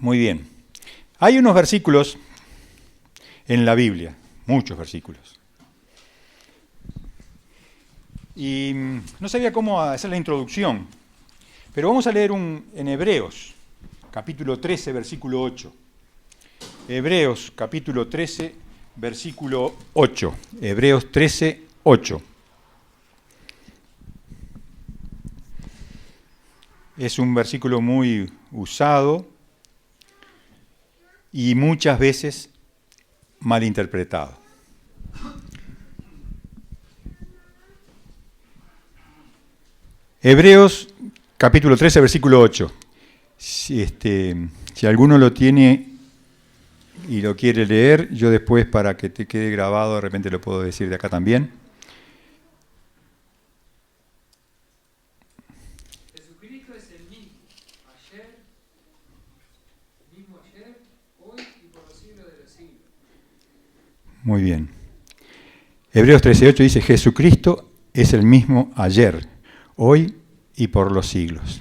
Muy bien. Hay unos versículos en la Biblia, muchos versículos. Y no sabía cómo hacer la introducción, pero vamos a leer en Hebreos, capítulo 13, versículo 8. Hebreos, capítulo 13, versículo 8. Hebreos 13, 8. Es un versículo muy usado y muchas veces malinterpretado. Hebreos capítulo 13, versículo 8. Si alguno lo tiene y lo quiere leer, yo después, para que te quede grabado, de repente lo puedo decir de acá también. Jesucristo es el mismo ayer, hoy y por los siglos de los siglos. Muy bien. Hebreos 13, 8 dice: Jesucristo es el mismo ayer, hoy y por los siglos.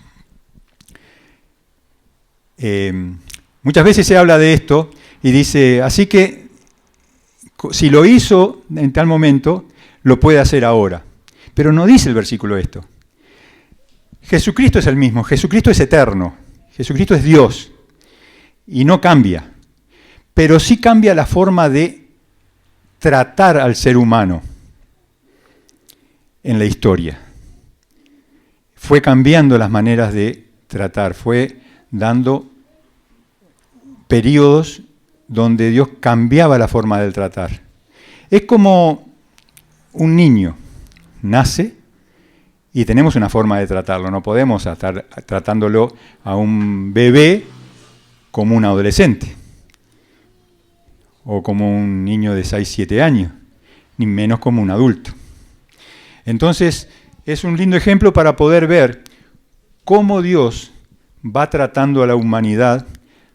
Muchas veces se habla de esto y dice, así que si lo hizo en tal momento, lo puede hacer ahora. Pero no dice el versículo esto. Jesucristo es el mismo, Jesucristo es eterno, Jesucristo es Dios y no cambia. Pero sí cambia la forma de tratar al ser humano en la historia. Fue cambiando las maneras de tratar, fue dando periodos donde Dios cambiaba la forma de tratar. Es como un niño, nace y tenemos una forma de tratarlo, no podemos estar tratándolo a un bebé como un adolescente, o como un niño de 6, 7 años, ni menos como un adulto. Entonces, es un lindo ejemplo para poder ver cómo Dios va tratando a la humanidad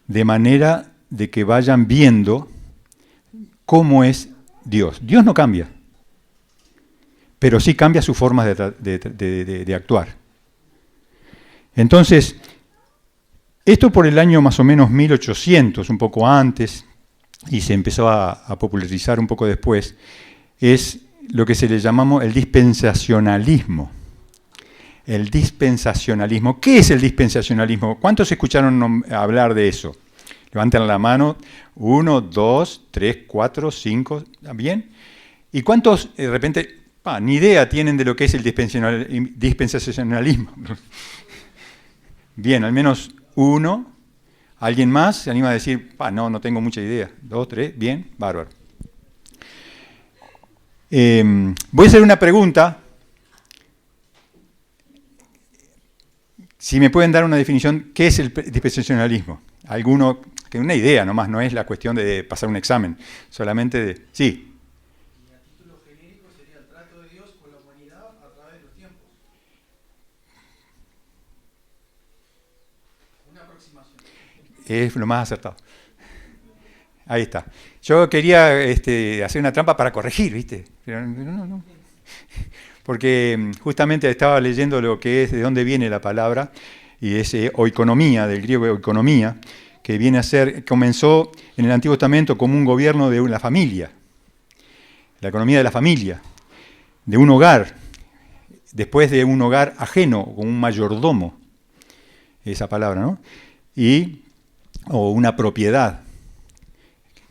de manera de que vayan viendo cómo es Dios. Dios no cambia, pero sí cambia su forma de actuar. Entonces, esto por el año más o menos 1800, un poco antes, y se empezó a popularizar un poco después, es lo que se le llamamos el dispensacionalismo. El dispensacionalismo. ¿Qué es el dispensacionalismo? ¿Cuántos escucharon hablar de eso? Levanten la mano. 1, 2, 3, 4, 5. ¿Bien? ¿Y cuántos de repente ni idea tienen de lo que es el dispensacionalismo? Bien, al menos uno. ¿Alguien más se anima a decir, no tengo mucha idea? 2, 3, bien, bárbaro. Voy a hacer una pregunta. Si me pueden dar una definición, ¿qué es el dispensacionalismo? Alguno, que una idea nomás, no es la cuestión de pasar un examen, solamente de... Sí. Y a título genérico sería el trato de Dios con la humanidad a través de los tiempos. Una aproximación. Es lo más acertado. Ahí está. Yo quería hacer una trampa para corregir, ¿viste? Pero no. Porque justamente estaba leyendo lo que es, de dónde viene la palabra, y es oikonomía, del griego oikonomía, que viene a ser, comenzó en el Antiguo Testamento como un gobierno de la familia, la economía de la familia, de un hogar, después de un hogar ajeno, con un mayordomo, esa palabra, ¿no? O una propiedad,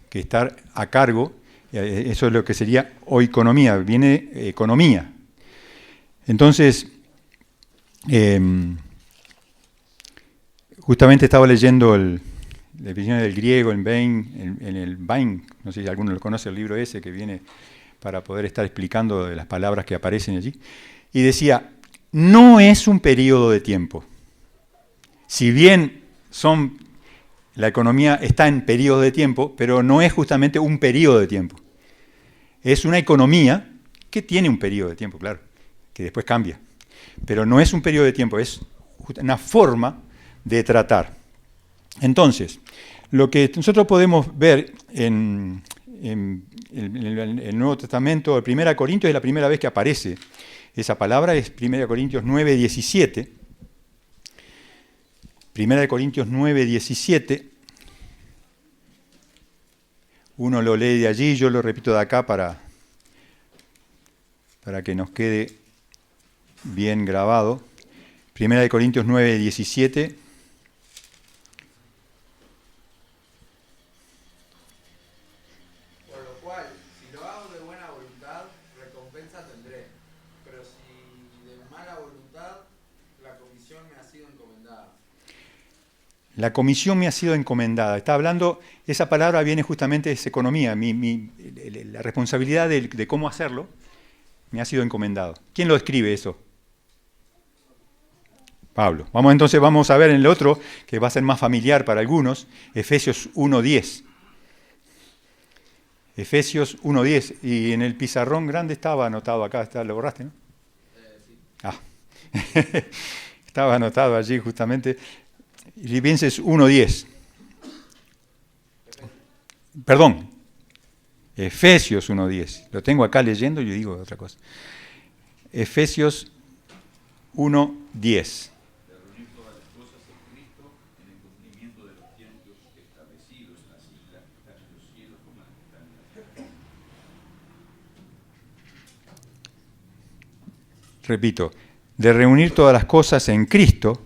que estar a cargo, eso es lo que sería oikonomía, viene economía. Entonces, justamente estaba leyendo la definición del griego en el Bain, no sé si alguno lo conoce, el libro ese que viene para poder estar explicando de las palabras que aparecen allí, y decía, no es un periodo de tiempo. Si bien la economía está en periodo de tiempo, pero no es justamente un periodo de tiempo. Es una economía que tiene un periodo de tiempo, claro, que después cambia. Pero no es un periodo de tiempo, es una forma de tratar. Entonces, lo que nosotros podemos ver en el Nuevo Testamento, el 1 Corintios, es la primera vez que aparece esa palabra, es 1 Corintios 9, 17. 1 Corintios 9, 17 uno lo lee de allí, yo lo repito de acá para que nos quede bien grabado. Primera de Corintios 9, 17. Por lo cual, si lo hago de buena voluntad, recompensa tendré. Pero si de mala voluntad, la comisión me ha sido encomendada. La comisión me ha sido encomendada. Está hablando, esa palabra viene justamente de esa economía, la responsabilidad de cómo hacerlo me ha sido encomendado. ¿Quién lo escribe eso? Pablo. Vamos a ver en el otro, que va a ser más familiar para algunos, Efesios 1:10. Efesios 1:10. Y en el pizarrón grande estaba anotado acá, ¿lo borraste, no? Sí. Ah, estaba anotado allí justamente. Filipenses 1:10. Perdón, Efesios 1:10. Lo tengo acá leyendo y yo digo otra cosa. Efesios 1:10. Reunir todas las cosas en Cristo en el cumplimiento de los tiempos establecidos, así las que están en los cielos como las que están en la tierra. Repito, de reunir todas las cosas en Cristo,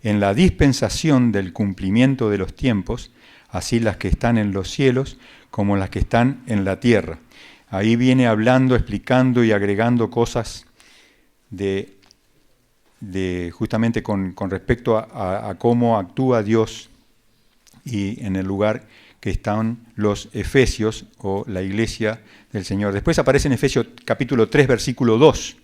en la dispensación del cumplimiento de los tiempos, así las que están en los cielos como las que están en la tierra. Ahí viene hablando, explicando y agregando cosas justamente con respecto a cómo actúa Dios y en el lugar que están los Efesios o la iglesia del Señor. Después aparece en Efesios capítulo 3, versículo 2.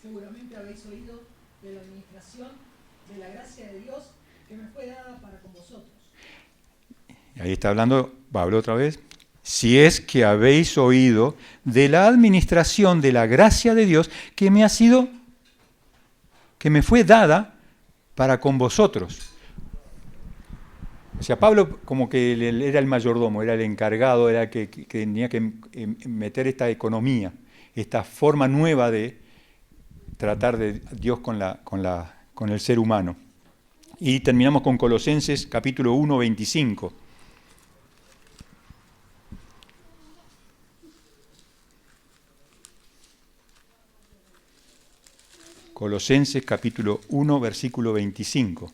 Seguramente habéis oído de la administración de la gracia de Dios que me fue dada para con vosotros. Ahí está hablando Pablo otra vez. Si es que habéis oído de la administración de la gracia de Dios que me fue dada para con vosotros. O sea, Pablo como que era el mayordomo, era el encargado, era el que tenía que meter esta economía, esta forma nueva de tratar de Dios con el ser humano. Y terminamos con Colosenses capítulo 1, 25. Colosenses capítulo 1, versículo 25.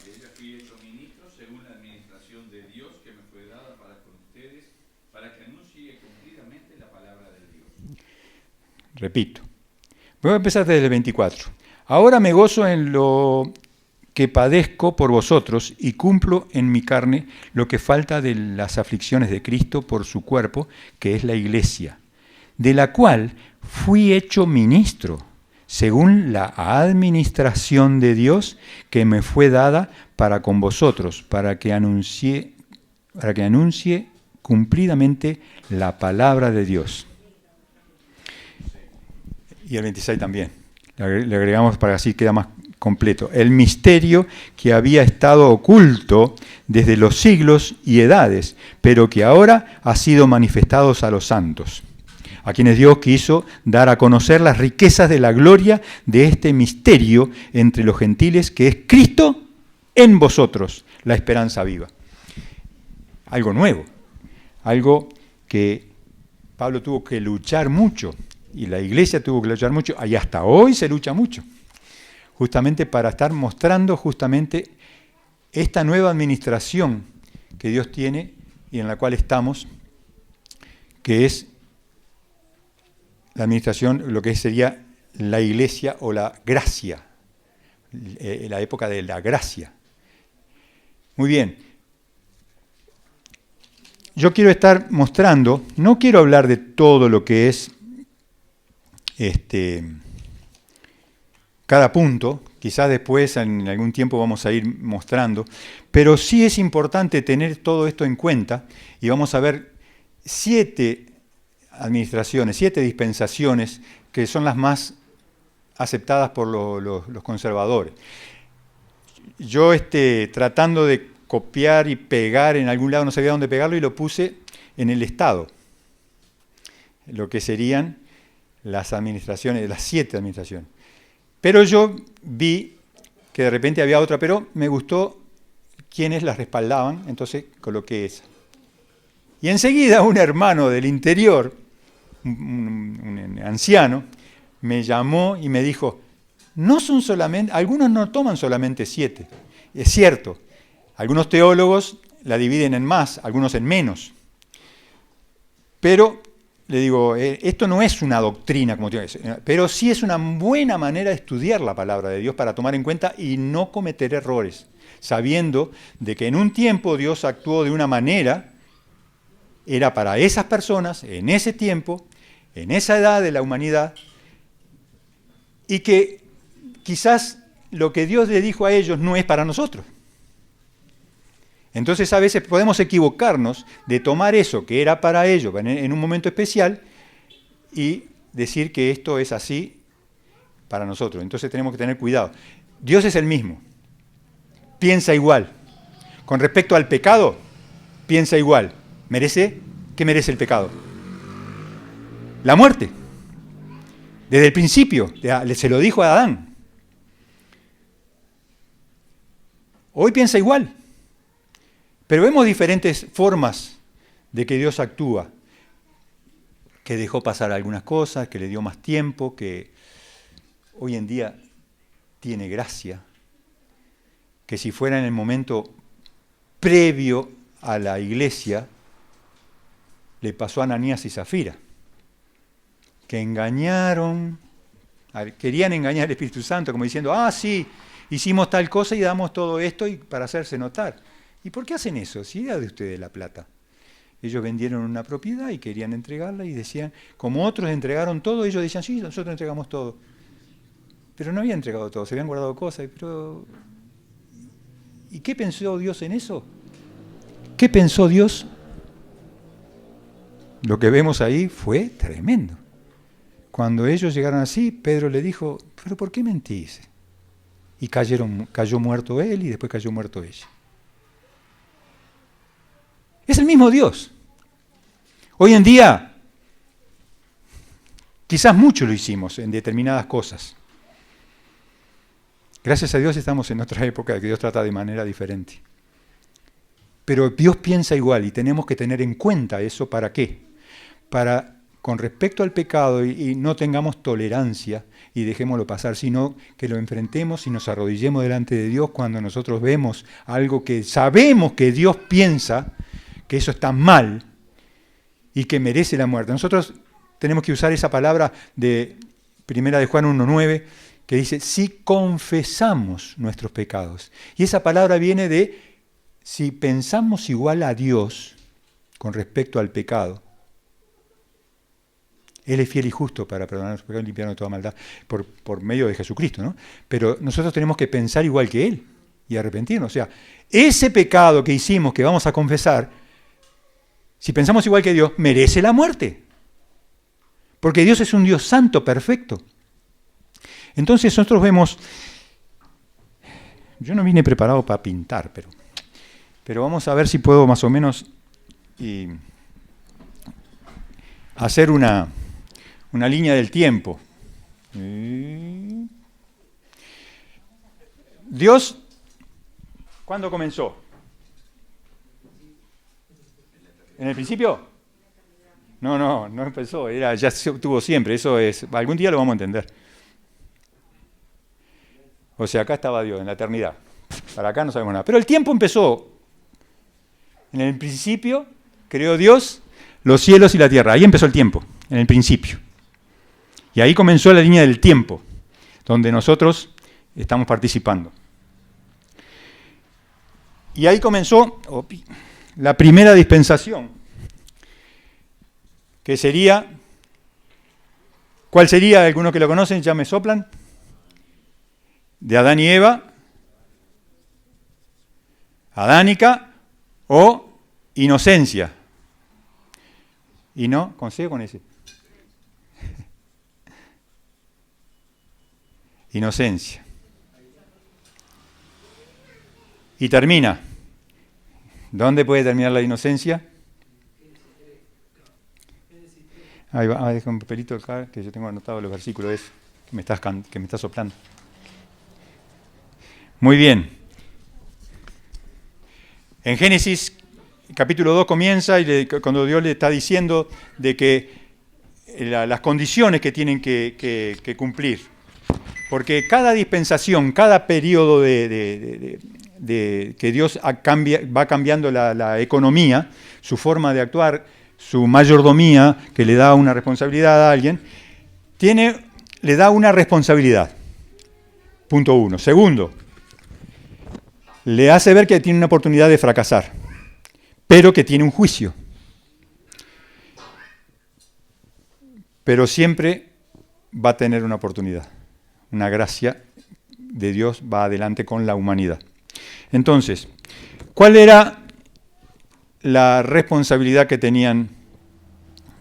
De ella fui hecho ministro según la administración de Dios que me fue dada para con ustedes, para que anuncie cumplidamente la palabra de Dios. Repito. Voy a empezar desde el 24. Ahora me gozo en lo que padezco por vosotros y cumplo en mi carne lo que falta de las aflicciones de Cristo por su cuerpo, que es la iglesia, de la cual fui hecho ministro, según la administración de Dios que me fue dada para con vosotros, para que anuncie cumplidamente la palabra de Dios. Y el 26 también. Le agregamos para que así queda más completo. El misterio que había estado oculto desde los siglos y edades, pero que ahora ha sido manifestado a los santos, a quienes Dios quiso dar a conocer las riquezas de la gloria de este misterio entre los gentiles, que es Cristo en vosotros, la esperanza viva. Algo nuevo, algo que Pablo tuvo que luchar mucho, y la iglesia tuvo que luchar mucho, y hasta hoy se lucha mucho, justamente para estar mostrando justamente esta nueva administración que Dios tiene y en la cual estamos, que es la administración, lo que sería la iglesia o la gracia, la época de la gracia. Muy bien. Yo quiero estar mostrando, no quiero hablar de todo lo que es cada punto, quizás después en algún tiempo vamos a ir mostrando, pero sí es importante tener todo esto en cuenta y vamos a ver 7 administraciones, 7 dispensaciones que son las más aceptadas por los conservadores. Yo tratando de copiar y pegar en algún lado, no sabía dónde pegarlo y lo puse en el Estado, lo que serían las administraciones, las 7 administraciones. Pero yo vi que de repente había otra, pero me gustó quienes las respaldaban, entonces coloqué esa. Y enseguida un hermano del interior, un anciano, me llamó y me dijo, no son solamente, algunos no toman solamente 7. Es cierto, algunos teólogos la dividen en más, algunos en menos. Pero, le digo, esto no es una doctrina, como tiene que ser, pero sí es una buena manera de estudiar la palabra de Dios para tomar en cuenta y no cometer errores, sabiendo de que en un tiempo Dios actuó de una manera, era para esas personas, en ese tiempo, en esa edad de la humanidad, y que quizás lo que Dios le dijo a ellos no es para nosotros. Entonces a veces podemos equivocarnos de tomar eso que era para ellos en un momento especial y decir que esto es así para nosotros. Entonces tenemos que tener cuidado. Dios es el mismo, piensa igual. Con respecto al pecado, piensa igual. ¿Qué merece el pecado? La muerte. Desde el principio, se lo dijo a Adán. Hoy piensa igual. Pero vemos diferentes formas de que Dios actúa, que dejó pasar algunas cosas, que le dio más tiempo, que hoy en día tiene gracia, que si fuera en el momento previo a la iglesia, le pasó a Ananías y Zafira, que engañaron, querían engañar al Espíritu Santo, como diciendo, sí, hicimos tal cosa y damos todo esto y para hacerse notar. ¿Y por qué hacen eso? Si era de ustedes la plata. Ellos vendieron una propiedad y querían entregarla y decían, como otros entregaron todo, ellos decían, sí, nosotros entregamos todo. Pero no habían entregado todo, se habían guardado cosas. Pero ¿y qué pensó Dios en eso? ¿Qué pensó Dios? Lo que vemos ahí fue tremendo. Cuando ellos llegaron así, Pedro le dijo, ¿pero por qué mentís? Y cayó muerto él y después cayó muerto ella. Es el mismo Dios. Hoy en día, quizás mucho lo hicimos en determinadas cosas. Gracias a Dios estamos en otra época que Dios trata de manera diferente. Pero Dios piensa igual y tenemos que tener en cuenta eso. ¿Para qué? Para, con respecto al pecado, y no tengamos tolerancia y dejémoslo pasar, sino que lo enfrentemos y nos arrodillemos delante de Dios cuando nosotros vemos algo que sabemos que Dios piensa que eso está mal y que merece la muerte. Nosotros tenemos que usar esa palabra de 1 de Juan 1:9 que dice, si confesamos nuestros pecados. Y esa palabra viene de, si pensamos igual a Dios con respecto al pecado, Él es fiel y justo para perdonar nuestros pecados y limpiarnos de toda maldad por medio de Jesucristo, ¿no? Pero nosotros tenemos que pensar igual que Él y arrepentirnos. O sea, ese pecado que hicimos, que vamos a confesar, si pensamos igual que Dios, merece la muerte. Porque Dios es un Dios santo, perfecto. Entonces nosotros vemos, yo no vine preparado para pintar, pero vamos a ver si puedo más o menos hacer una línea del tiempo. Dios, ¿cuándo comenzó? ¿En el principio? No empezó, ya se tuvo siempre, eso es, algún día lo vamos a entender. O sea, acá estaba Dios, en la eternidad. Para acá no sabemos nada. Pero el tiempo empezó. En el principio creó Dios los cielos y la tierra. Ahí empezó el tiempo, en el principio. Y ahí comenzó la línea del tiempo, donde nosotros estamos participando. Y ahí comenzó la primera dispensación, que sería, ¿cuál sería? Algunos que lo conocen ya me soplan, de Adán y Eva, adánica o inocencia. ¿Y no? ¿Con C o con S? Inocencia. Y termina. ¿Dónde puede terminar la inocencia? Ahí va, deja un papelito acá que yo tengo anotado los versículos que me estás soplando. Muy bien. En Génesis capítulo 2 comienza cuando Dios le está diciendo de que las condiciones que tienen que cumplir. Porque cada dispensación, cada periodo que Dios va cambiando la economía, su forma de actuar, su mayordomía, que le da una responsabilidad a alguien, le da una responsabilidad. Punto 1. Segundo, le hace ver que tiene una oportunidad de fracasar, pero que tiene un juicio. Pero siempre va a tener una oportunidad. Una gracia de Dios va adelante con la humanidad. Entonces, ¿cuál era la responsabilidad que tenían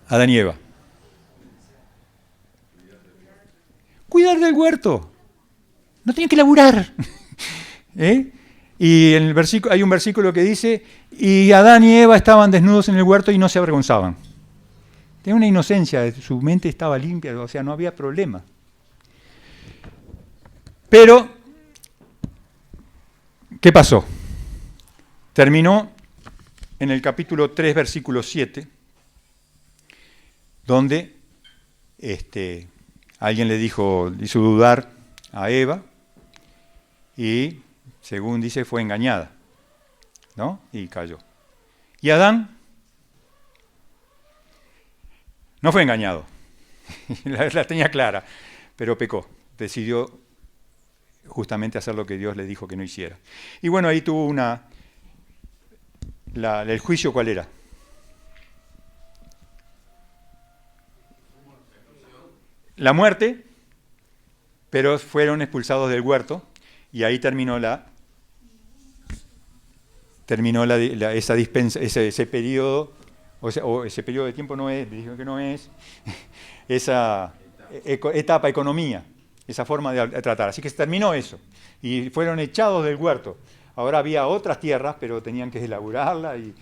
Adán y Eva? Cuidar del huerto. No tenían que laburar. Y en hay un versículo que dice, y Adán y Eva estaban desnudos en el huerto y no se avergonzaban. Tenía una inocencia, su mente estaba limpia, o sea, no había problema. Pero, ¿qué pasó? Terminó en el capítulo 3, versículo 7, donde alguien le hizo dudar a Eva y, según dice, fue engañada, ¿no? Y cayó. Y Adán no fue engañado, la tenía clara, pero pecó, decidió justamente hacer lo que Dios le dijo que no hiciera. Y bueno, ahí tuvo el juicio, ¿cuál era? La muerte, pero fueron expulsados del huerto y ahí terminó ese periodo, o ese periodo de tiempo no es, dijo que no es, esa etapa, economía, esa forma de tratar. Así que se terminó eso y fueron echados del huerto. Ahora había otras tierras, pero tenían que elaborarla y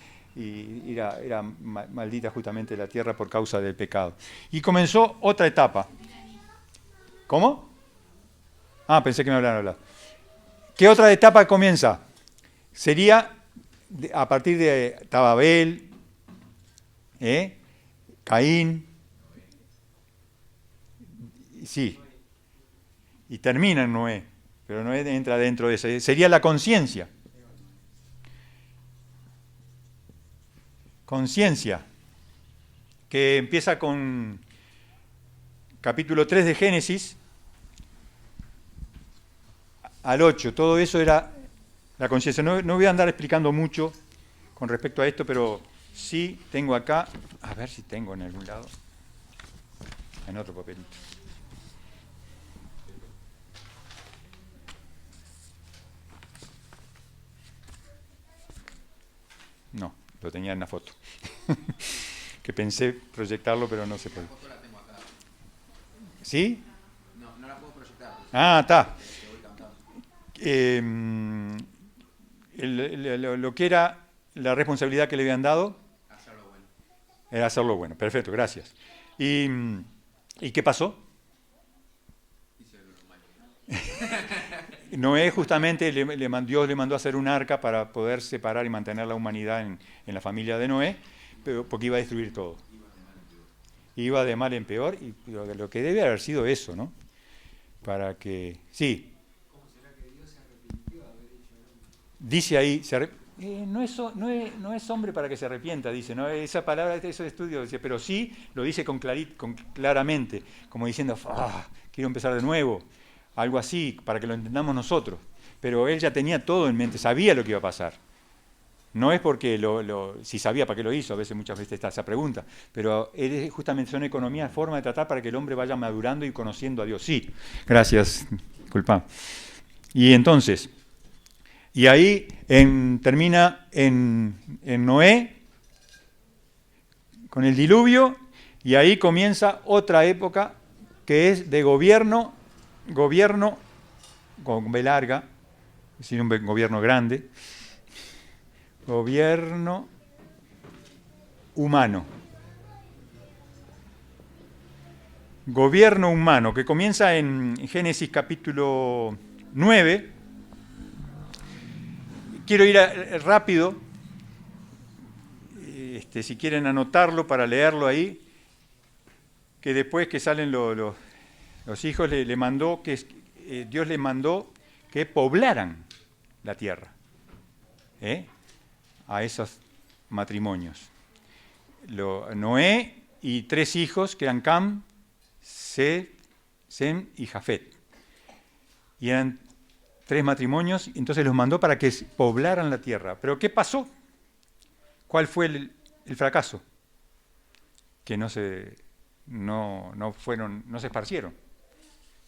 era maldita justamente la tierra por causa del pecado. Y comenzó otra etapa. ¿Cómo? Ah, pensé que me habían hablado. ¿Qué otra etapa comienza? Sería a partir de Abel, Caín, sí, y termina en Noé, pero Noé entra dentro de eso. Sería la conciencia. Conciencia, que empieza con capítulo 3 de Génesis al 8. Todo eso era la conciencia. No voy a andar explicando mucho con respecto a esto, pero sí tengo acá, a ver si tengo en algún lado, en otro papelito. No, lo tenía en la foto. Que pensé proyectarlo, pero no se puede. La foto la tengo acá. ¿Sí? No la puedo proyectar. Ah, está. Te voy cantando. Lo que era la responsabilidad que le habían dado Hacerlo bueno. era hacerlo bueno. Perfecto, gracias. ¿Y qué pasó? Hice lo malo. Noé justamente Dios le mandó a hacer un arca para poder separar y mantener la humanidad en la familia de Noé, pero porque iba a destruir todo. Iba de mal en peor, y lo que debe haber sido eso, ¿no? Para que... Sí. ¿Cómo será que Dios se arrepintió de haber hecho el hombre? Dice ahí, no es hombre para que se arrepienta, dice, ¿no? Esa palabra, esos estudios, dice, pero sí lo dice claramente, como diciendo, quiero empezar de nuevo, algo así, para que lo entendamos nosotros. Pero él ya tenía todo en mente, sabía lo que iba a pasar. No es porque si sabía para qué lo hizo, muchas veces está esa pregunta, pero justamente son economías, formas de tratar para que el hombre vaya madurando y conociendo a Dios. Sí, gracias, disculpa. Y entonces, y ahí termina en Noé, con el diluvio, y ahí comienza otra época que es de gobierno con B larga, es decir, un gobierno grande, gobierno humano. gobierno humano, que comienza en Génesis capítulo 9. Quiero ir rápido, si quieren anotarlo para leerlo ahí, que después que salen los hijos, Dios le mandó que poblaran la tierra a esos matrimonios. Noé y 3 hijos, que eran Cam, Sem y Jafet. Y eran 3 matrimonios, entonces los mandó para que poblaran la tierra. ¿Pero qué pasó? ¿Cuál fue el fracaso? Que no se esparcieron,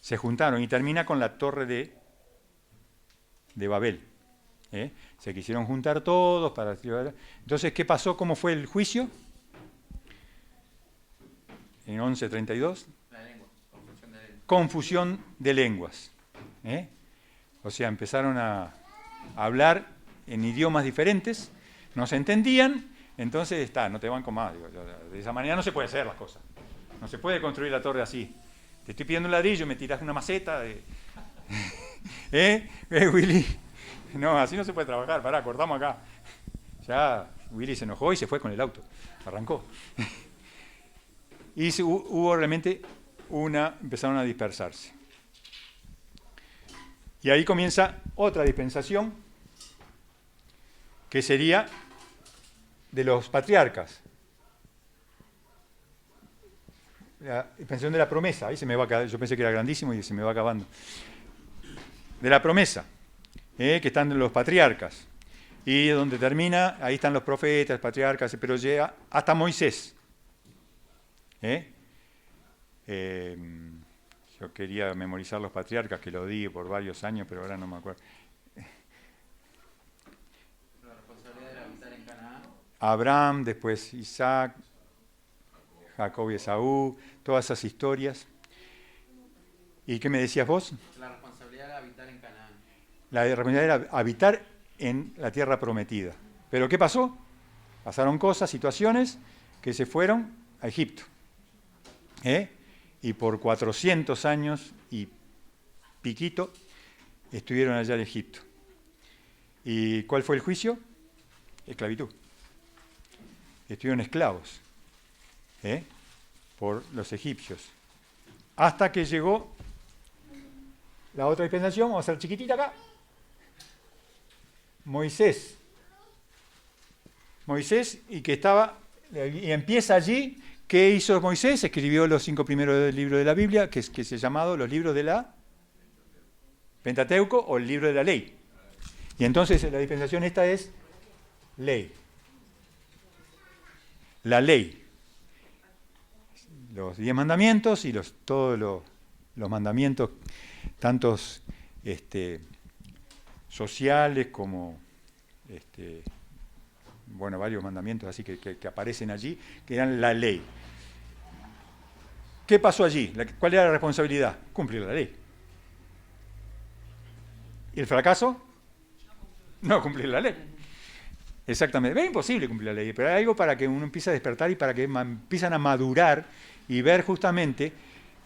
se juntaron, y termina con la torre de Babel. Se quisieron juntar todos para... Entonces, ¿qué pasó? ¿Cómo fue el juicio? En 11:32. La lengua, confusión de lengua. Confusión de lenguas. O sea, empezaron a hablar en idiomas diferentes, no se entendían, entonces no te banco más. Digo, de esa manera no se puede hacer las cosas. No se puede construir la torre así. Te estoy pidiendo un ladrillo y me tiras una maceta. Willy? No, así no se puede trabajar. Pará, cortamos acá. Ya Willy se enojó y se fue con el auto. Arrancó. Y hubo realmente empezaron a dispersarse. Y ahí comienza otra dispensación, que sería de los patriarcas. La dispensación de la promesa. Ahí se me va a quedar, yo pensé que era grandísimo y se me va acabando. De la promesa, que están los patriarcas. Y donde termina, ahí están los profetas, patriarcas, pero llega hasta Moisés. Yo quería memorizar los patriarcas, que lo di por varios años, pero ahora no me acuerdo. La responsabilidad de habitar en Canaán. Abraham, después Isaac, Jacob y Esaú, todas esas historias. ¿Y qué me decías vos? La responsabilidad de habitar en Canaán. La responsabilidad era habitar en la tierra prometida. ¿Pero qué pasó? Pasaron cosas, situaciones, que se fueron a Egipto. Y por 400 años y piquito estuvieron allá en Egipto. ¿Y cuál fue el juicio? Esclavitud. Estuvieron esclavos por los egipcios. Hasta que llegó la otra dispensación, vamos a hacer chiquitita acá. Moisés, y empieza allí. ¿Qué hizo Moisés? Escribió los 5 primeros libros de la Biblia, que se llamado los libros de la Pentateuco o el libro de la ley. Y entonces la dispensación esta es ley. La ley. Los 10 mandamientos y todos los mandamientos, tantos sociales como varios mandamientos así que aparecen allí, que eran la ley. ¿Qué pasó allí? ¿Cuál era la responsabilidad? Cumplir la ley. ¿Y el fracaso? No cumplir la ley. Exactamente. Es imposible cumplir la ley, pero hay algo para que uno empiece a despertar y para que empiezan a madurar y ver justamente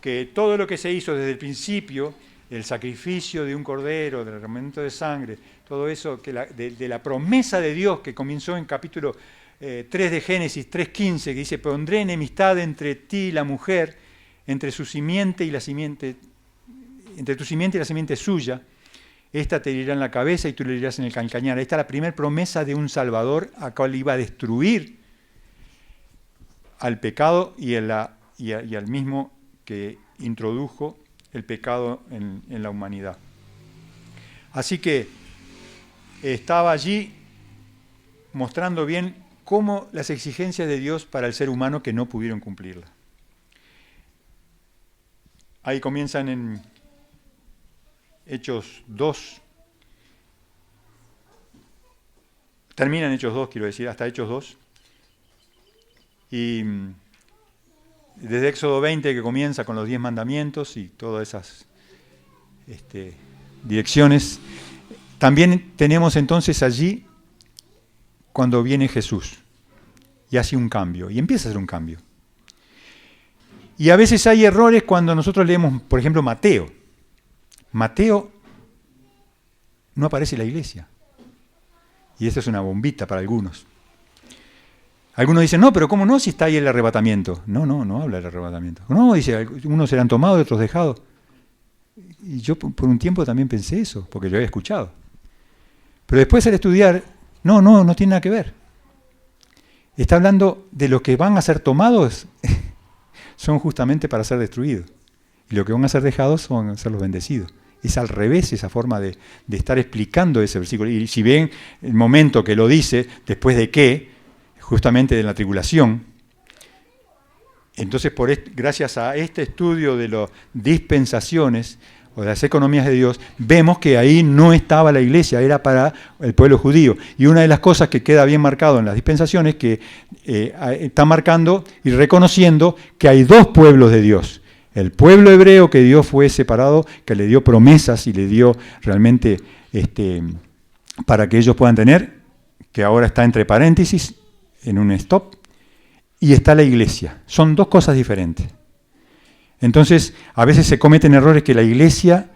que todo lo que se hizo desde el principio, el sacrificio de un cordero, del derramamiento de sangre, todo eso, de la promesa de Dios que comenzó en capítulo 3 de Génesis 3:15, que dice: pondré enemistad entre ti y la mujer, entre su simiente y la simiente, entre tu simiente y la simiente suya, esta te herirá en la cabeza y tú le herirás en el calcañar. Esta es la primera promesa de un Salvador a cual iba a destruir al pecado y al mismo que introdujo el pecado en la humanidad. Así que estaba allí mostrando bien cómo las exigencias de Dios para el ser humano que no pudieron cumplirla. Ahí comienzan en Hechos 2. Terminan Hechos 2, quiero decir, hasta Hechos 2. Y desde Éxodo 20, que comienza con los 10 mandamientos y todas esas direcciones, también tenemos entonces allí cuando viene Jesús y hace un cambio, y empieza a hacer un cambio. Y a veces hay errores cuando nosotros leemos, por ejemplo, Mateo. Mateo no aparece en la iglesia. Y esa es una bombita para algunos. Algunos dicen, no, pero ¿cómo no si está ahí el arrebatamiento? No habla del arrebatamiento. No, dice, unos serán tomados y otros dejados. Y yo por un tiempo también pensé eso, porque lo había escuchado. Pero después al estudiar, no tiene nada que ver. Está hablando de los que van a ser tomados, son justamente para ser destruidos. Y los que van a ser dejados van a ser los bendecidos. Es al revés esa forma de estar explicando ese versículo. Y si ven el momento que lo dice, después de qué, justamente de la tribulación, entonces gracias a este estudio de las dispensaciones o de las economías de Dios, vemos que ahí no estaba la iglesia, era para el pueblo judío. Y una de las cosas que queda bien marcado en las dispensaciones es que está marcando y reconociendo que hay dos pueblos de Dios. El pueblo hebreo que Dios fue separado, que le dio promesas y le dio realmente para que ellos puedan tener, que ahora está entre paréntesis, en un stop, y está la iglesia. Son dos cosas diferentes. Entonces, a veces se cometen errores que la iglesia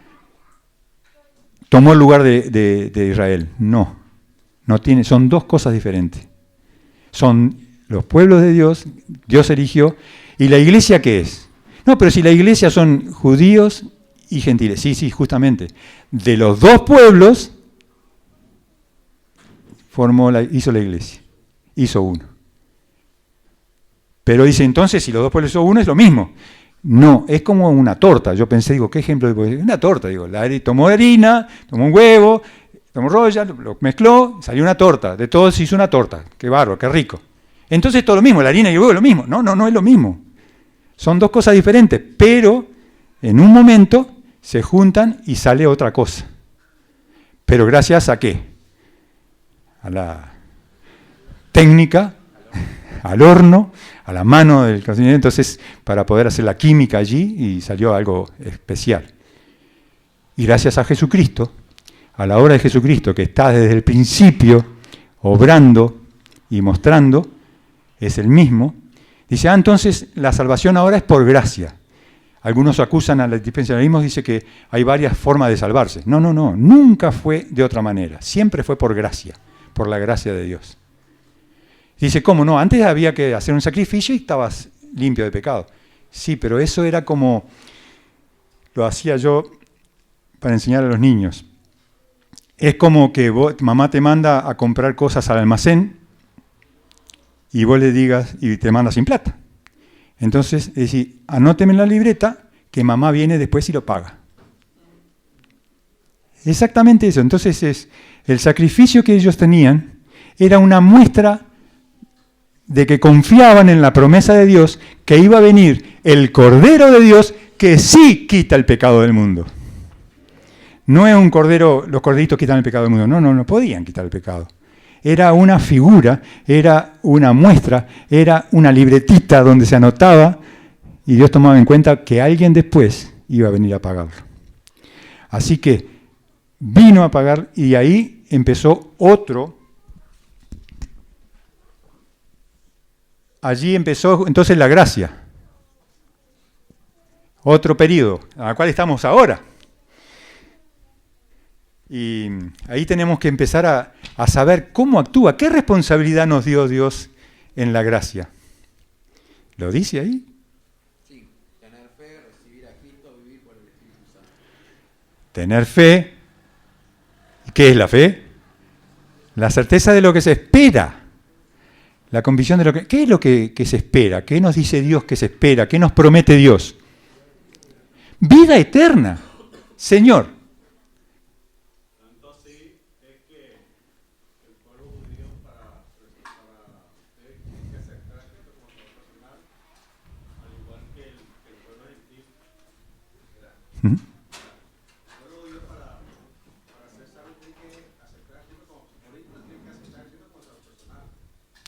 tomó el lugar de Israel. No tiene, son dos cosas diferentes. Son los pueblos de Dios, Dios eligió, y la iglesia ¿qué es? No, pero si la iglesia son judíos y gentiles. Sí, justamente. De los dos pueblos hizo la iglesia. Hizo uno. Pero dice, entonces, si los dos pueblos son uno, es lo mismo. No, es como una torta. Yo pensé, digo, ¿qué ejemplo? Una torta, digo. Tomó harina, tomó un huevo, tomó roya, lo mezcló, salió una torta. De todos hizo una torta. Qué bárbaro, qué rico. Entonces todo lo mismo, la harina y el huevo es lo mismo. No es lo mismo. Son dos cosas diferentes, pero en un momento se juntan y sale otra cosa. Pero gracias a ¿qué? A la técnica, al horno, a la mano del cocinero, entonces para poder hacer la química allí y salió algo especial. Y gracias a Jesucristo, a la obra de Jesucristo que está desde el principio obrando y mostrando, es el mismo. Dice, entonces la salvación ahora es por gracia. Algunos acusan al dispensacionalismo, dice que hay varias formas de salvarse. No, nunca fue de otra manera. Siempre fue por gracia, por la gracia de Dios. Dice, ¿cómo no? Antes había que hacer un sacrificio y estabas limpio de pecado. Sí, pero eso era como, lo hacía yo para enseñar a los niños. Es como que mamá te manda a comprar cosas al almacén y vos le digas, y te manda sin plata. Entonces, es decir, anóteme en la libreta que mamá viene después y lo paga. Exactamente eso. Entonces, el sacrificio que ellos tenían era una muestra de que confiaban en la promesa de Dios que iba a venir el Cordero de Dios que sí quita el pecado del mundo. No es un cordero, los corderitos quitan el pecado del mundo. No podían quitar el pecado. Era una figura, era una muestra, era una libretita donde se anotaba y Dios tomaba en cuenta que alguien después iba a venir a pagarlo. Así que vino a pagar y ahí empezó allí empezó entonces la gracia. Otro periodo, al cual estamos ahora. Y ahí tenemos que empezar a saber cómo actúa, qué responsabilidad nos dio Dios en la gracia. ¿Lo dice ahí? Sí, tener fe, recibir a Cristo, vivir por el Espíritu Santo. Tener fe. ¿Y qué es la fe? La certeza de lo que se espera. La convicción de lo que... ¿Qué es lo que se espera? ¿Qué nos dice Dios que se espera? ¿Qué nos promete Dios? Vida eterna. Señor. ¿Mm?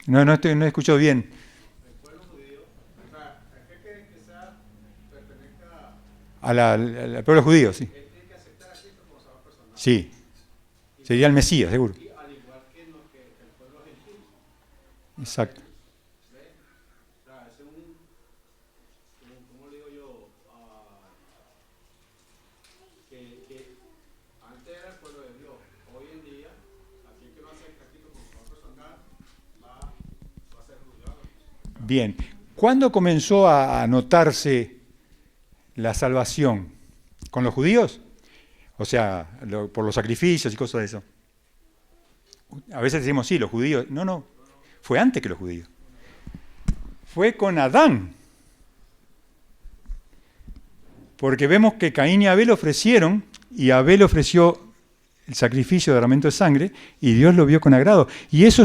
No he escuchado bien. Al pueblo judío, sí. Sí. Sería el Mesías, seguro. Exacto. Bien, ¿cuándo comenzó a notarse la salvación? ¿Con los judíos? O sea, por los sacrificios y cosas de eso. A veces decimos, sí, los judíos. No, fue antes que los judíos. Fue con Adán. Porque vemos que Caín y Abel ofrecieron, y Abel ofreció el sacrificio de derramamiento de sangre, y Dios lo vio con agrado. Y eso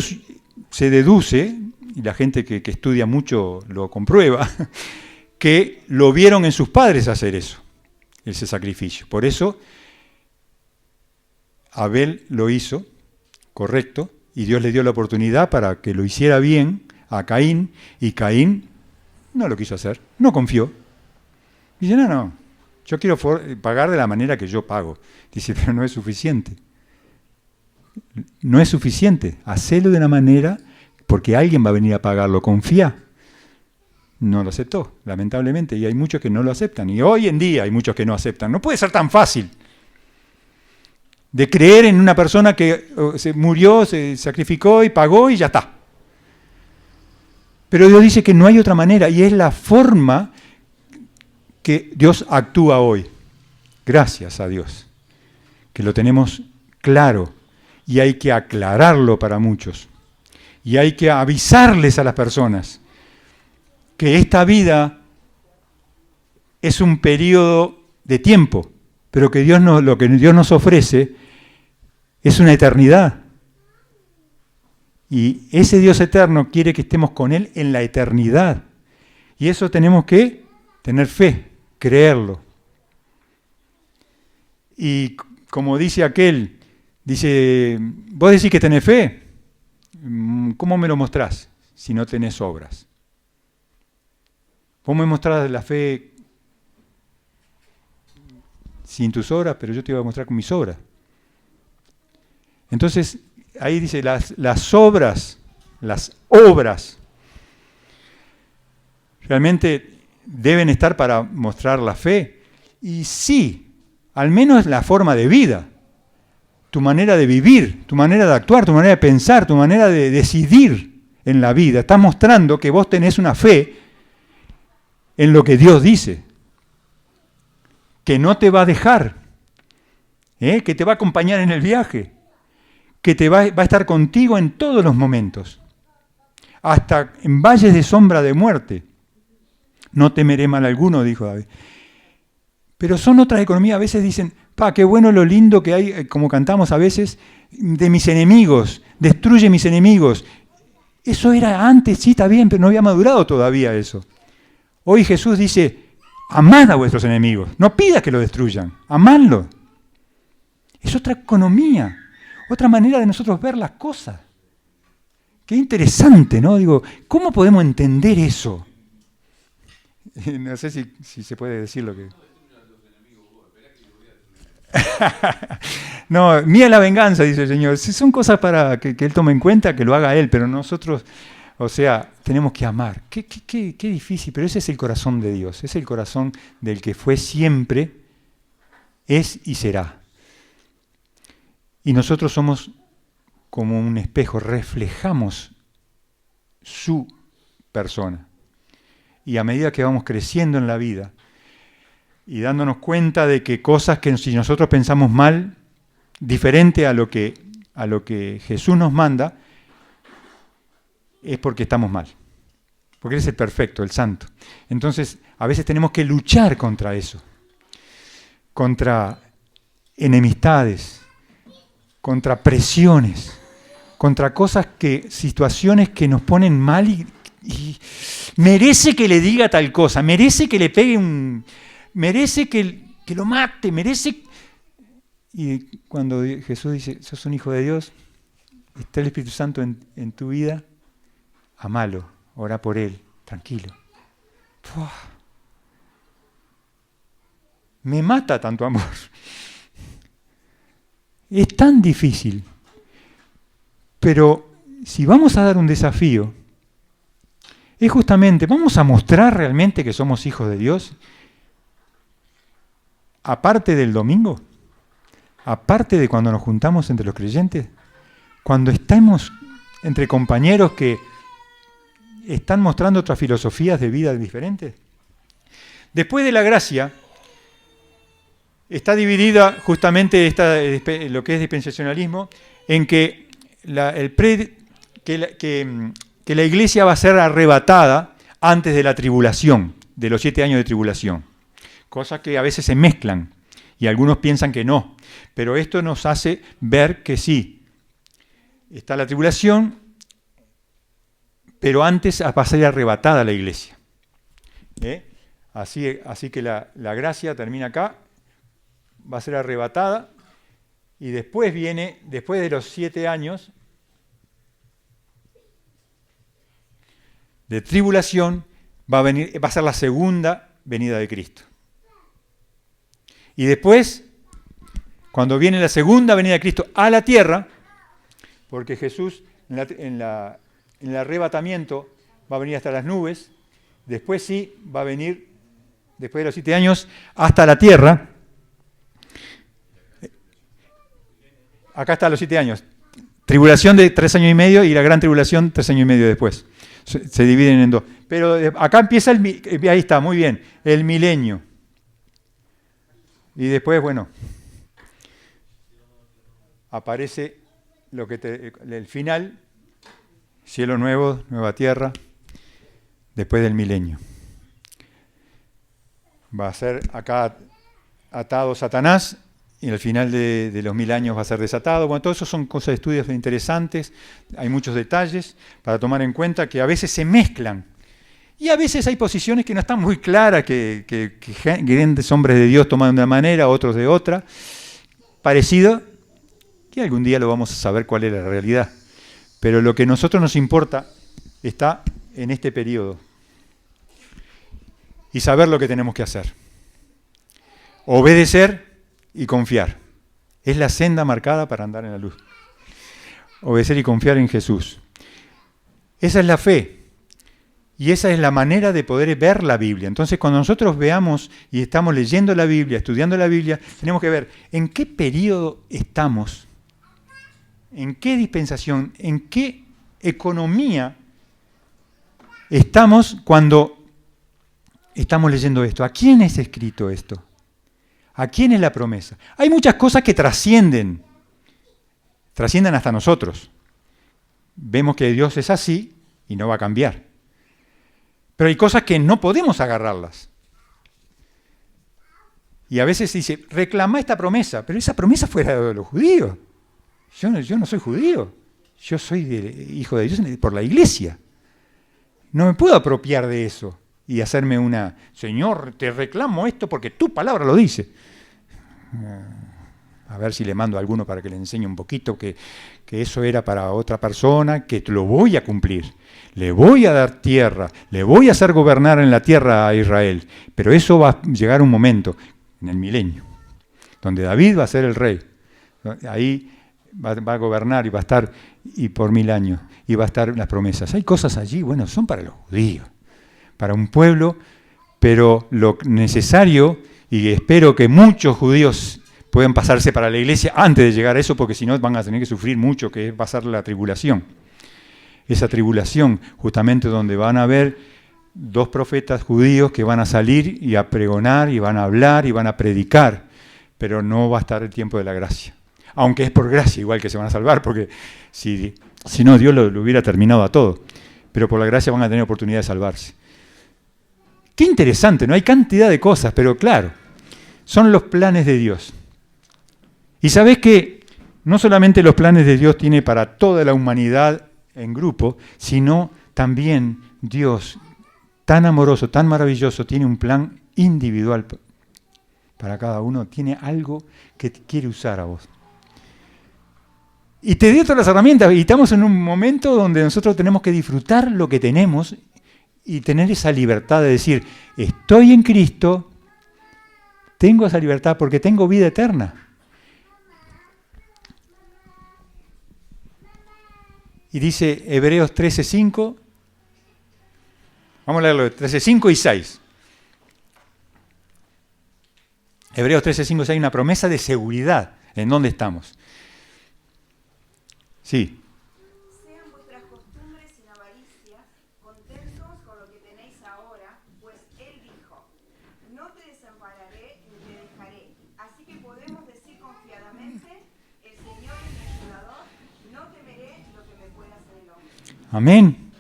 se deduce, y la gente que estudia mucho lo comprueba, que lo vieron en sus padres hacer eso, ese sacrificio. Por eso Abel lo hizo, correcto, y Dios le dio la oportunidad para que lo hiciera bien a Caín, y Caín no lo quiso hacer, no confió. Dice, no, yo quiero pagar de la manera que yo pago. Dice, pero no es suficiente. No es suficiente. Hacelo de una manera, porque alguien va a venir a pagarlo. Confía. No lo aceptó, lamentablemente, y hay muchos que no lo aceptan. Y hoy en día hay muchos que no aceptan. No puede ser tan fácil de creer en una persona que se murió, se sacrificó y pagó y ya está. Pero Dios dice que no hay otra manera, y es la forma que Dios actúa hoy. Gracias a Dios, que lo tenemos claro, y hay que aclararlo para muchos. Y hay que avisarles a las personas que esta vida es un periodo de tiempo, pero que lo que Dios nos ofrece es una eternidad. Y ese Dios eterno quiere que estemos con Él en la eternidad. Y eso tenemos que tener fe, creerlo. Y como dice aquel, dice, vos decís que tenés fe, ¿cómo me lo mostrás si no tenés obras? Vos me mostrás la fe sin tus obras, pero yo te iba a mostrar con mis obras. Entonces, ahí dice, las obras, realmente deben estar para mostrar la fe. Y sí, al menos la forma de vida, tu manera de vivir, tu manera de actuar, tu manera de pensar, tu manera de decidir en la vida. Estás mostrando que vos tenés una fe en lo que Dios dice, que no te va a dejar, que te va a acompañar en el viaje, que va a estar contigo en todos los momentos, hasta en valles de sombra de muerte. No temeré mal alguno, dijo David. Pero son otras economías, a veces dicen, qué bueno lo lindo que hay, como cantamos a veces, de mis enemigos, destruye mis enemigos. Eso era antes, sí, está bien, pero no había madurado todavía eso. Hoy Jesús dice, amad a vuestros enemigos, no pidas que lo destruyan, amadlo. Es otra economía, otra manera de nosotros ver las cosas. Qué interesante, ¿no? Digo, ¿cómo podemos entender eso? No sé si se puede decir lo que... No, mía la venganza, dice el Señor. Si son cosas para que Él tome en cuenta, que lo haga Él, pero nosotros, o sea, tenemos que amar. Qué difícil, pero ese es el corazón de Dios, es el corazón del que fue siempre, es y será. Y nosotros somos como un espejo, reflejamos su persona. Y a medida que vamos creciendo en la vida y dándonos cuenta de que cosas que si nosotros pensamos mal, diferente a lo que Jesús nos manda, es porque estamos mal. Porque Él es el perfecto, el santo. Entonces, a veces tenemos que luchar contra eso. Contra enemistades, contra presiones, contra situaciones que nos ponen mal y merece que le diga tal cosa, merece que le pegue merece que lo mate, merece... Y cuando Jesús dice, sos un hijo de Dios, está el Espíritu Santo en tu vida, amalo, ora por Él, tranquilo. ¡Puah! Me mata tanto amor. Es tan difícil. Pero si vamos a dar un desafío, es justamente, vamos a mostrar realmente que somos hijos de Dios, aparte del domingo, aparte de cuando nos juntamos entre los creyentes, cuando estamos entre compañeros que están mostrando otras filosofías de vida diferentes. Después de la gracia, está dividida justamente lo que es dispensacionalismo en que la iglesia va a ser arrebatada antes de la tribulación, de los 7 años de tribulación. Cosas que a veces se mezclan y algunos piensan que no. Pero esto nos hace ver que sí, está la tribulación, pero antes va a ser arrebatada la iglesia. Así que la gracia termina acá, va a ser arrebatada, y después de los 7 años de tribulación, va a ser la segunda venida de Cristo. Y después, cuando viene la segunda venida de Cristo a la tierra, porque Jesús en el arrebatamiento va a venir hasta las nubes, después sí va a venir, después de los 7 años, hasta la tierra. Acá está los 7 años. Tribulación de 3 años y medio y la gran tribulación 3 años y medio después. Se dividen en 2. Pero acá empieza ahí está, muy bien, el milenio. Y después, bueno, aparece el final, cielo nuevo, nueva tierra, después del milenio. Va a ser acá atado Satanás y al final de los 1000 años va a ser desatado. Bueno, todo eso son cosas de estudios interesantes, hay muchos detalles para tomar en cuenta que a veces se mezclan. Y a veces hay posiciones que no están muy claras, que grandes hombres de Dios toman de una manera, otros de otra, parecido, que algún día lo vamos a saber cuál es la realidad. Pero lo que a nosotros nos importa está en este periodo. Y saber lo que tenemos que hacer. Obedecer y confiar. Es la senda marcada para andar en la luz. Obedecer y confiar en Jesús. Esa es la fe. Y esa es la manera de poder ver la Biblia. Entonces, cuando nosotros veamos y estamos leyendo la Biblia, estudiando la Biblia, tenemos que ver en qué periodo estamos, en qué dispensación, en qué economía estamos cuando estamos leyendo esto. ¿A quién es escrito esto? ¿A quién es la promesa? Hay muchas cosas que trascienden hasta nosotros. Vemos que Dios es así y no va a cambiar. Pero hay cosas que no podemos agarrarlas. Y a veces dice, reclama esta promesa, pero esa promesa fue de los judíos. Yo no soy judío, yo soy hijo de Dios por la iglesia. No me puedo apropiar de eso y hacerme Señor, te reclamo esto porque tu palabra lo dice. A ver si le mando a alguno para que le enseñe un poquito que eso era para otra persona, que lo voy a cumplir. Le voy a dar tierra, le voy a hacer gobernar en la tierra a Israel. Pero eso va a llegar un momento, en el milenio, donde David va a ser el rey. Ahí va a gobernar y va a estar y por 1000 años. Y va a estar las promesas. Hay cosas allí, bueno, son para los judíos, para un pueblo, pero lo necesario, y espero que muchos judíos puedan pasarse para la iglesia antes de llegar a eso, porque si no van a tener que sufrir mucho, que va a ser la tribulación. Esa tribulación, justamente donde van a haber 2 profetas judíos que van a salir y a pregonar, y van a hablar, y van a predicar, pero no va a estar el tiempo de la gracia. Aunque es por gracia, igual que se van a salvar, porque si no, Dios lo hubiera terminado a todo. Pero por la gracia van a tener oportunidad de salvarse. Qué interesante, ¿no? Hay cantidad de cosas, pero claro, son los planes de Dios. Y sabés que no solamente los planes de Dios tiene para toda la humanidad en grupo, sino también Dios, tan amoroso, tan maravilloso, tiene un plan individual para cada uno, tiene algo que te quiere usar a vos. Y te dio todas las herramientas, y estamos en un momento donde nosotros tenemos que disfrutar lo que tenemos y tener esa libertad de decir, estoy en Cristo, tengo esa libertad porque tengo vida eterna. Y dice Hebreos 13:5, vamos a leerlo, 13:5 y 6. Hebreos 13:5 hay una promesa de seguridad en dónde estamos. Sí. Sean vuestras costumbres sin avaricia, contentos Amén.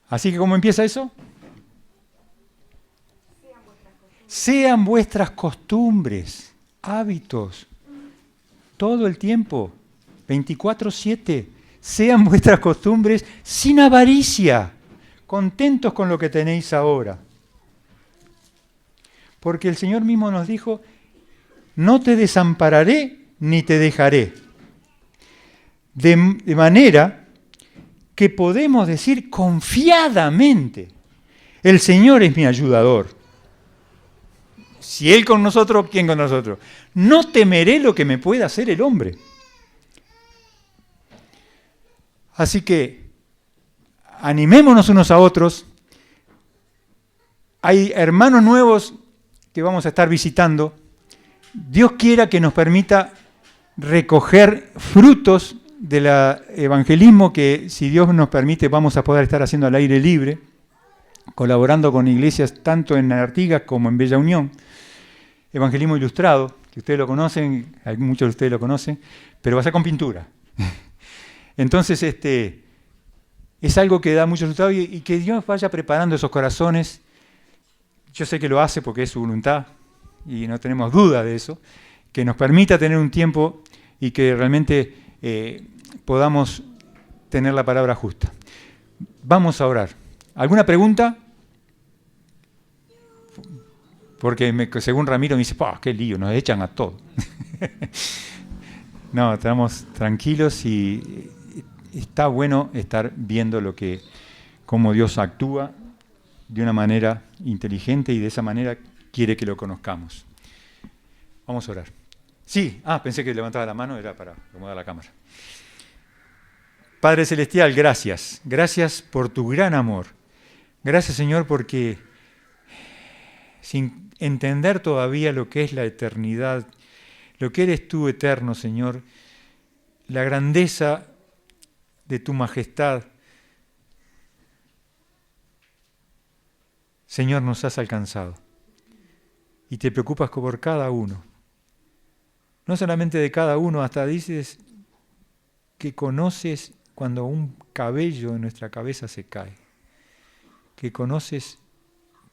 Así que, ¿cómo empieza eso? Sean vuestras costumbres, hábitos, todo el tiempo, 24/7. Sean vuestras costumbres sin avaricia, contentos con lo que tenéis ahora. Porque el Señor mismo nos dijo, no te desampararé ni te dejaré. De manera que podemos decir confiadamente, el Señor es mi ayudador. Si Él con nosotros, ¿quién con nosotros? No temeré lo que me pueda hacer el hombre. Así que animémonos unos a otros. Hay hermanos nuevos que vamos a estar visitando. Dios quiera que nos permita recoger frutos del evangelismo que, si Dios nos permite, vamos a poder estar haciendo al aire libre, colaborando con iglesias tanto en Artigas como en Bella Unión. Evangelismo ilustrado, que ustedes lo conocen, muchos de ustedes lo conocen, pero va a ser con pintura. Entonces, es algo que da mucho resultado y que Dios vaya preparando esos corazones. Yo sé que lo hace porque es su voluntad y no tenemos duda de eso, que nos permita tener un tiempo y que realmente podamos tener la palabra justa. Vamos a orar. ¿Alguna pregunta? Porque según Ramiro me dice, qué lío, nos echan a todos. No, estamos tranquilos y está bueno estar viendo cómo Dios actúa de una manera inteligente y de esa manera quiere que lo conozcamos. Vamos a orar. Sí, pensé que levantaba la mano, era para acomodar la cámara. Padre Celestial, gracias. Gracias por tu gran amor. Gracias, Señor, porque sin entender todavía lo que es la eternidad, lo que eres tú eterno, Señor, la grandeza de tu majestad, Señor, nos has alcanzado y te preocupas por cada uno. No solamente de cada uno, hasta dices que conoces cuando un cabello en nuestra cabeza se cae, que conoces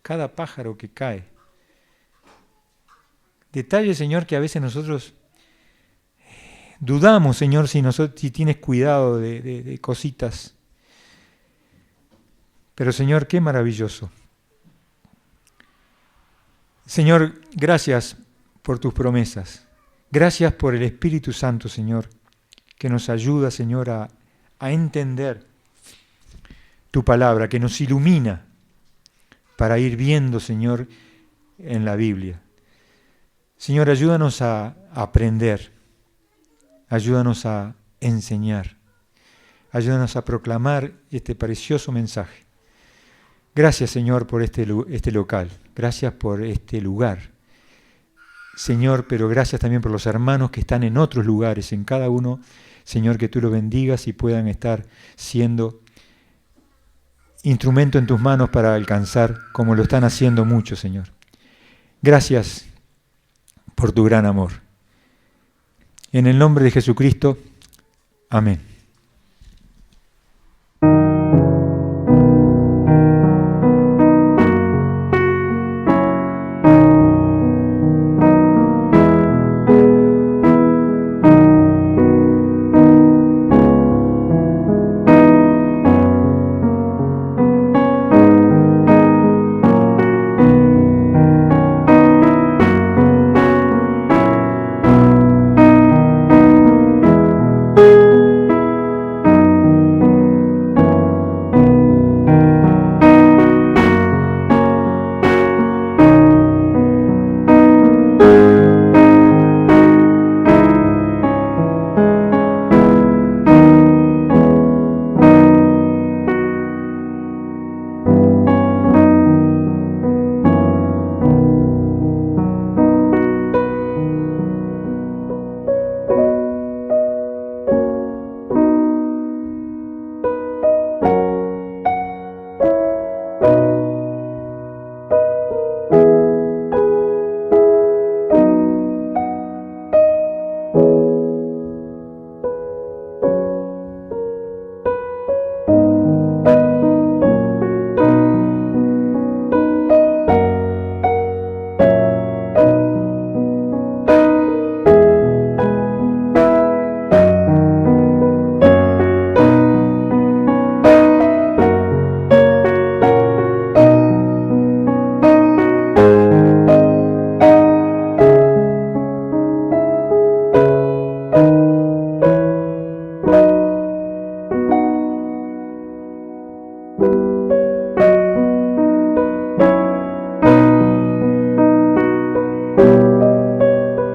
cada pájaro que cae. Detalle, Señor, que a veces nosotros dudamos, Señor, si tienes cuidado de cositas. Pero, Señor, qué maravilloso. Señor, gracias por tus promesas. Gracias por el Espíritu Santo, Señor, que nos ayuda, Señor, a entender tu palabra, que nos ilumina para ir viendo, Señor, en la Biblia. Señor, ayúdanos a aprender, ayúdanos a enseñar, ayúdanos a proclamar este precioso mensaje. Gracias, Señor, por este local, gracias por este lugar. Señor, pero gracias también por los hermanos que están en otros lugares, en cada uno, Señor, que tú los bendigas y puedan estar siendo instrumento en tus manos para alcanzar, como lo están haciendo muchos, Señor. Gracias por tu gran amor. En el nombre de Jesucristo, amén.